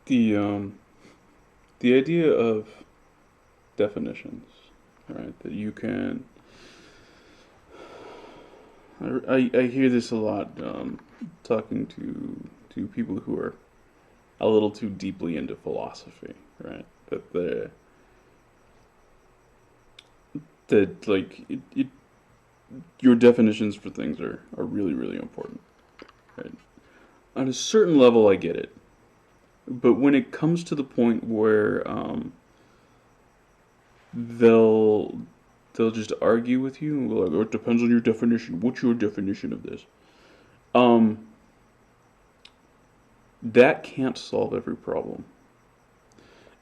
The the idea of definitions, right? That you can. I hear this a lot talking to people who are a little too deeply into philosophy, right? That your definitions for things are really really important, right? On a certain level, I get it, but when it comes to the point where they'll they'll just argue with you, like, oh, it depends on your definition. What's your definition of this? Um, that can't solve every problem.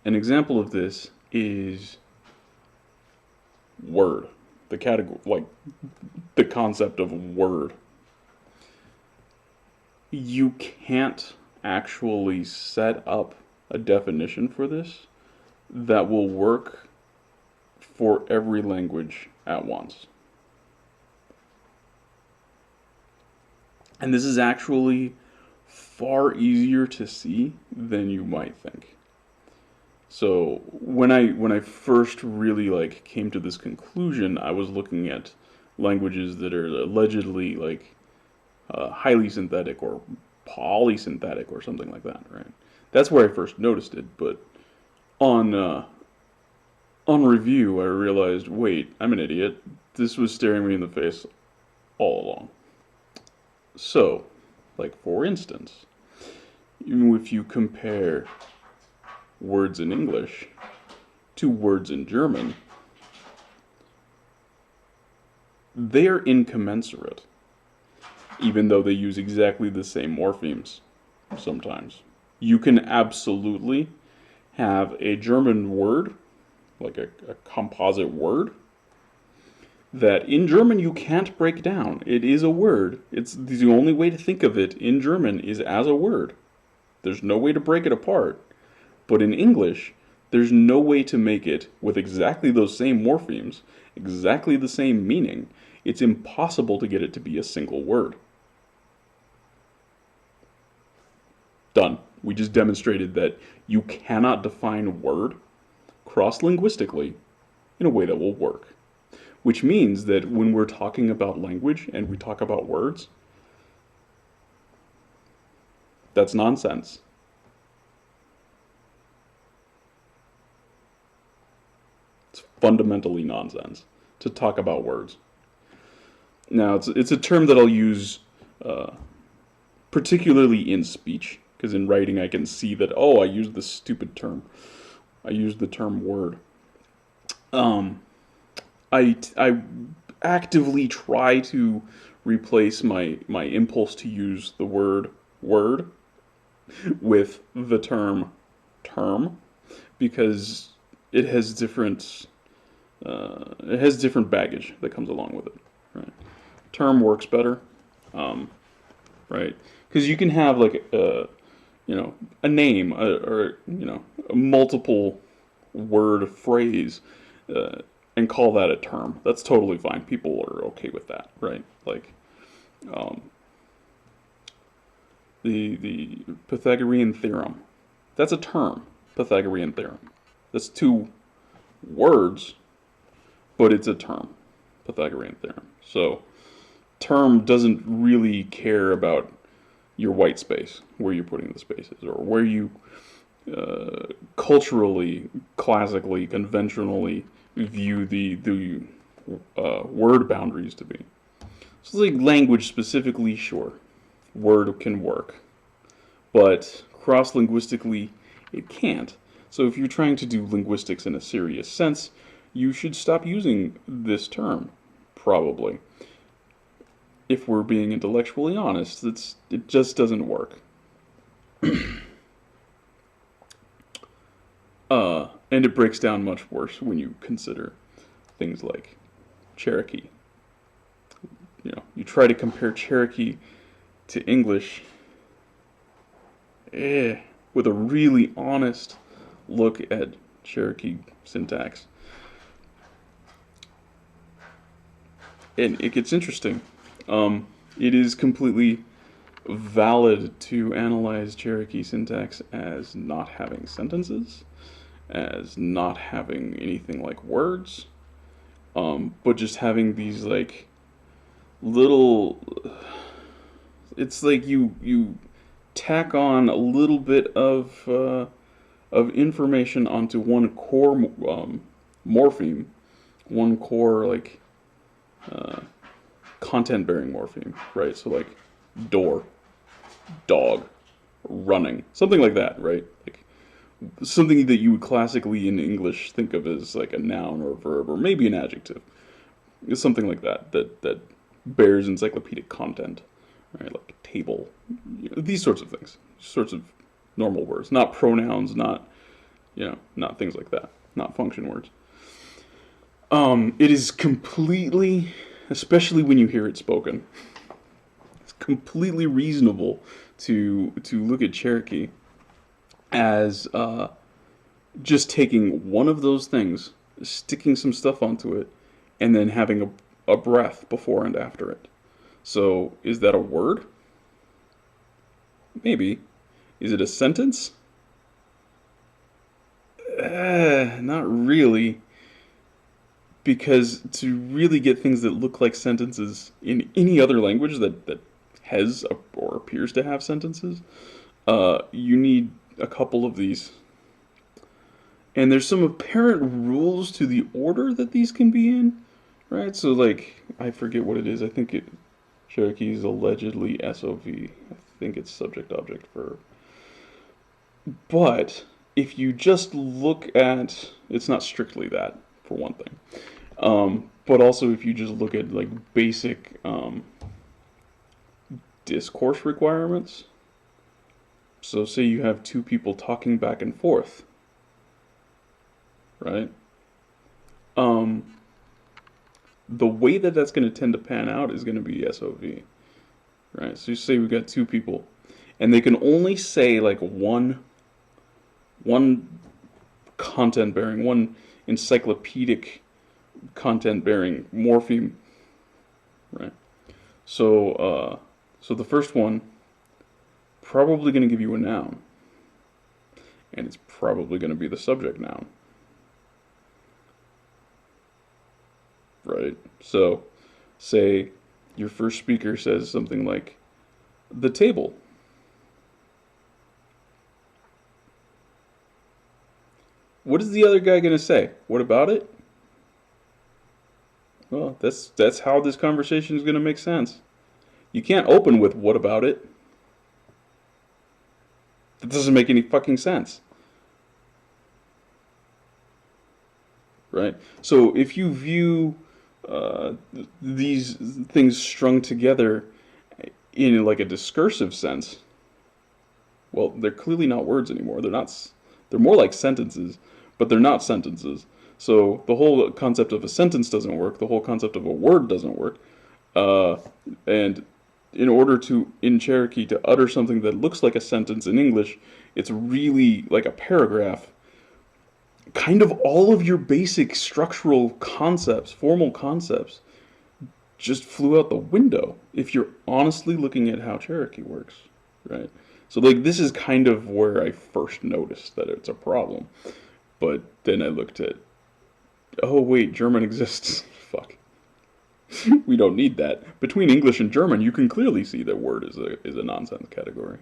An example of this is word, the category, like the concept of word. You can't actually set up a definition for this that will work for every language at once. And this is actually far easier to see than you might think. So when I first really like came to this conclusion, I was looking at languages that are allegedly like highly synthetic or polysynthetic or something like that, right? That's where I first noticed it, but on uh, on review, I realized, wait, I'm an idiot. This was staring me in the face all along. So, like for instance, if you compare words in English to words in German, they are incommensurate, even though they use exactly the same morphemes sometimes. You can absolutely have a German word, like a composite word, that in German you can't break down. It is a word. It's the only way to think of it in German is as a word. There's no way to break it apart. But in English, there's no way to make it with exactly those same morphemes, exactly the same meaning. It's impossible to get it to be a single word. Done. We just demonstrated that you cannot define word cross-linguistically in a way that will work. Which means that when we're talking about language and we talk about words, that's nonsense. It's fundamentally nonsense to talk about words. Now, it's a term that I'll use uh, particularly in speech, because in writing I can see that, oh, I used this stupid term. I used the term word. Um, I actively try to replace my impulse to use the word with the term because it has different baggage that comes along with it. Right? Term works better, um, right? Because you can have like a name or a multiple word phrase uh, and call that a term. That's totally fine. People are okay with that, right? Like um, the Pythagorean theorem. That's a term. Pythagorean theorem. That's two words, but it's a term. Pythagorean theorem. So term doesn't really care about your white space, where you're putting the spaces, or where you culturally, classically, conventionally view the word boundaries to be. So, like language specifically, sure, word can work, but cross linguistically, it can't. So, if you're trying to do linguistics in a serious sense, you should stop using this term, probably. If we're being intellectually honest, it just doesn't work. And it breaks down much worse when you consider things like Cherokee. You try to compare Cherokee to English, with a really honest look at Cherokee syntax, and it gets interesting. It is completely valid to analyze Cherokee syntax as not having sentences, as not having anything like words, but just having these like little. It's like you tack on a little bit of information onto one core morpheme, one core like content bearing morpheme, right? So like door, dog, running, something like that, right? Like something that you would classically in English think of as like a noun or a verb or maybe an adjective. It's something like that bears encyclopedic content, right? Like table, these sorts of things, sorts of normal words, not pronouns, not not things like that, not function words. It is completely, especially when you hear it spoken, it's completely reasonable to look at Cherokee as just taking one of those things, sticking some stuff onto it, and then having a breath before and after it. So, is that a word? Maybe. Is it a sentence? Not really. Because to really get things that look like sentences in any other language that has or appears to have sentences, you need a couple of these. And there's some apparent rules to the order that these can be in, right? So, like, I forget what it is. I think Cherokee is allegedly SOV. I think it's subject, object, verb. But if you just look at, it's not strictly that, for one thing. But also if you just look at like basic discourse requirements. So say you have two people talking back and forth, right? The way that that's going to tend to pan out is going to be SOV, right? So you say we got two people, and they can only say like one content bearing, one encyclopedic content bearing morpheme, right? So so the first one probably going to give you a noun, and it's probably going to be the subject noun, right? So say your first speaker says something like the table. What is the other guy going to say? What about it? Well, that's how this conversation is going to make sense. You can't open with "what about it?" That doesn't make any fucking sense. Right? So if you view these things strung together in like a discursive sense, well, they're clearly not words anymore. They're more like sentences, but they're not sentences. So the whole concept of a sentence doesn't work. The whole concept of a word doesn't work. And in order to, in Cherokee, to utter something that looks like a sentence in English, it's really like a paragraph. Kind of all of your basic structural concepts, formal concepts, just flew out the window if you're honestly looking at how Cherokee works, right? So like this is kind of where I first noticed that it's a problem. But then I looked at, oh wait, German exists. Fuck. We don't need that. Between English and German, you can clearly see that word is a nonsense category.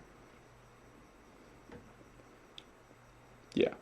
Yeah.